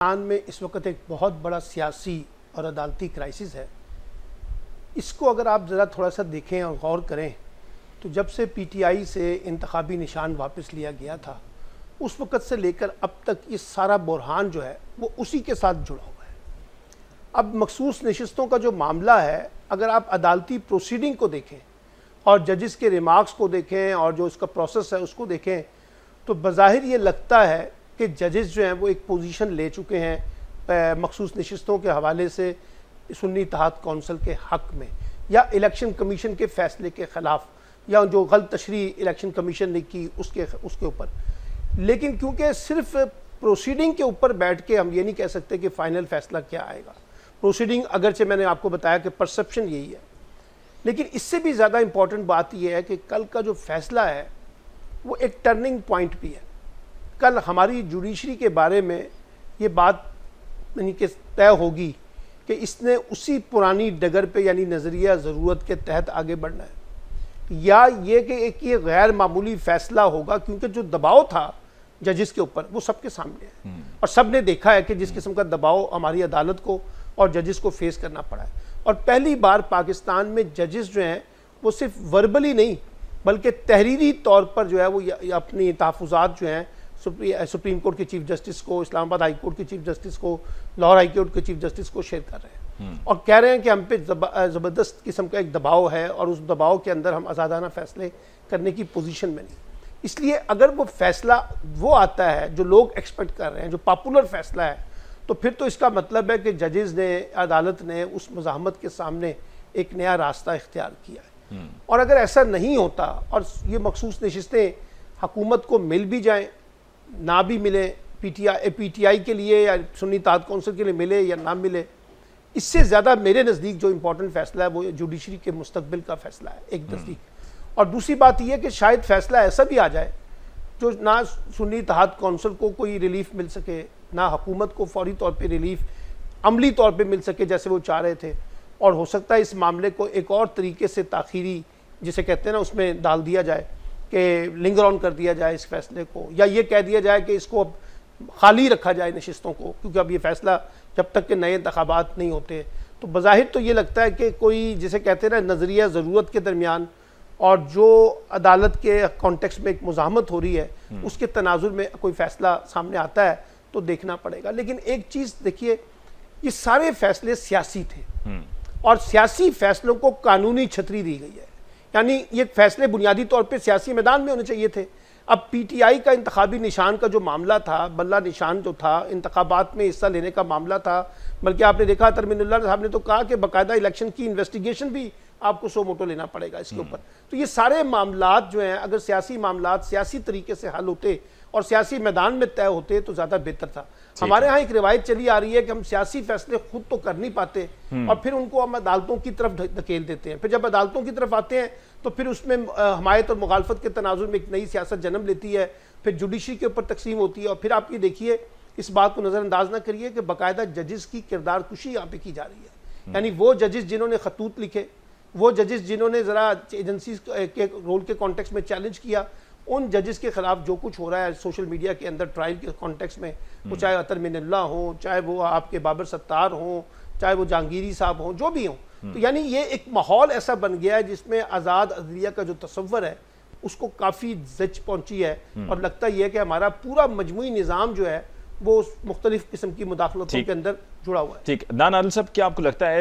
पाकिस्तान में इस वक्त एक बहुत बड़ा सियासी और अदालती क्राइसिस है। इसको अगर आप ज़रा थोड़ा सा देखें और गौर करें तो जब से पीटीआई से इंतखाबी निशान वापस लिया गया था उस वक़्त से लेकर अब तक ये सारा बुरहान जो है वो उसी के साथ जुड़ा हुआ है। अब मखसूस नशिस्तों का जो मामला है, अगर आप अदालती प्रोसीडिंग को देखें और जजेस के रिमार्क्स को देखें और जो इसका प्रोसेस है उसको देखें तो बज़ाहिर ये लगता है कि जजेस जो हैं वो एक पोजीशन ले चुके हैं मखसूस नशिस्तों के हवाले से सुन्नी इत्तेहाद कौंसिल के हक़ में या इलेक्शन कमीशन के फ़ैसले के ख़िलाफ़ या जो गलत तशरीह इलेक्शन कमीशन ने की उसके ऊपर। लेकिन क्योंकि सिर्फ प्रोसीडिंग के ऊपर बैठ के हम ये नहीं कह सकते कि फ़ाइनल फ़ैसला क्या आएगा। प्रोसीडिंग अगरचे मैंने आपको बताया कि परसेप्शन यही है, लेकिन इससे भी ज़्यादा इम्पॉर्टेंट बात यह है कि कल का जो फ़ैसला है वो एक टर्निंग पॉइंट भी है। कल हमारी जुडिशरी के बारे में ये बात यानी कि तय होगी कि इसने उसी पुरानी डगर पे यानी नज़रिया ज़रूरत के तहत आगे बढ़ना है या ये कि एक ये गैर मामूली फ़ैसला होगा, क्योंकि जो दबाव था जजेस के ऊपर वो सबके सामने है और सब ने देखा है कि जिस किस्म का दबाव हमारी अदालत को और जजेस को फेस करना पड़ा है। और पहली बार पाकिस्तान में जजेस जो हैं वो सिर्फ वर्बली नहीं बल्कि तहरीरी तौर पर जो है वो अपनी तहफ़्फ़ुज़ात जो हैं सुप्रीम कोर्ट के चीफ जस्टिस को, इस्लामाबाद हाई कोर्ट के चीफ जस्टिस को, लाहौर हाई कोर्ट के चीफ जस्टिस को शेयर कर रहे हैं और कह रहे हैं कि हम पे ज़बरदस्त किस्म का एक दबाव है और उस दबाव के अंदर हम आज़ादाना फ़ैसले करने की पोजीशन में नहीं। इसलिए अगर वो फ़ैसला वो आता है जो लोग एक्सपेक्ट कर रहे हैं, जो पॉपुलर फ़ैसला है, तो फिर तो इसका मतलब है कि जजेस ने, अदालत ने उस मुज़ाहमत के सामने एक नया रास्ता इख्तियार किया है। और अगर ऐसा नहीं होता और ये मखसूस नशिस्तें हुकूमत को मिल भी जाएँ ना भी मिले, पीटीआई के लिए या सुन्नी इत्तेहाद कौंसिल के लिए मिले या ना मिले, इससे ज़्यादा मेरे नज़दीक जो इम्पोर्टेंट फ़ैसला है वो जुडिशरी के मुस्तकबिल का फ़ैसला है एक नज़दीक। और दूसरी बात यह है कि शायद फ़ैसला ऐसा भी आ जाए जो ना सुन्नी इत्तेहाद कौंसिल को कोई रिलीफ मिल सके, ना हुकूमत को फौरी तौर पर रिलीफ अमली तौर पर मिल सके जैसे वो चाह रहे थे, और हो सकता है इस मामले को एक और तरीके से ताख़ीरी जिसे कहते हैं ना उसमें डाल दिया जाए कि लिंगर ऑन कर दिया जाए इस फैसले को, या ये कह दिया जाए कि इसको अब खाली रखा जाए नशिस्तों को, क्योंकि अब ये फैसला जब तक के नए इंतखाबात नहीं होते। तो बज़ाहिर तो ये लगता है कि कोई जिसे कहते हैं ना नज़रिया ज़रूरत के दरमियान और जो अदालत के कॉन्टेक्स्ट में एक मुज़ाहमत हो रही है उसके तनाजुर में कोई फ़ैसला सामने आता है तो देखना पड़ेगा। लेकिन एक चीज़ देखिए, ये सारे फैसले सियासी थे और सियासी फैसलों को कानूनी छतरी दी गई है, यानी ये फैसले बुनियादी तौर पे सियासी मैदान में होने चाहिए थे। अब पीटीआई का इंतखाबी निशान का जो मामला था, बल्ला निशान जो था, इंतखाबात में हिस्सा लेने का मामला था, बल्कि आपने देखा तरमीनुल्लाह साहब ने तो कहा कि बाकायदा इलेक्शन की इन्वेस्टिगेशन भी आपको सो मोटो लेना पड़ेगा इसके ऊपर। तो ये सारे मामलात जो हैं अगर सियासी मामलात सियासी तरीके से हल होते और सियासी मैदान में तय होते तो ज़्यादा बेहतर था। हमारे यहाँ एक रिवायत चली आ रही है कि हम सियासी फैसले खुद तो कर नहीं पाते और फिर उनको हम अदालतों की तरफ धकेल देते हैं। फिर जब अदालतों की तरफ आते हैं तो फिर उसमें हमायत और मुखालफत के तनाजुर में एक नई सियासत जन्म लेती है, फिर जुडिशरी के ऊपर तकसीम होती है। और फिर आप ये देखिए, इस बात को नज़रअंदाज ना करिए कि बाकायदा जजेस की किरदार कुशी यहाँ पे की जा रही है। यानी वो जजेस जिन्होंने खतूत लिखे, वो जजेस जिन्होंने ज़रा एजेंसी के रोल के कॉन्टेक्स्ट में चैलेंज किया, उन जजेस के खिलाफ जो कुछ हो रहा है सोशल मीडिया के अंदर ट्रायल के कॉन्टेक्स्ट में, वो चाहे अतर मिनल्ला हो, चाहे वो आपके बाबर सत्तार हो, चाहे वो जहांगीरी साहब हों, जो भी हों, तो यानी ये एक माहौल ऐसा बन गया है जिसमें आज़ाद अदलिया का जो तसव्वुर है उसको काफ़ी ज़च पहुंची है। और लगता यह है कि हमारा पूरा मजमूई निज़ाम जो है वो मुख्तलिफ किस्म की मुदाखलतों के अंदर जुड़ा हुआ है। ठीक, नान आदिल साहब, क्या आपको लगता है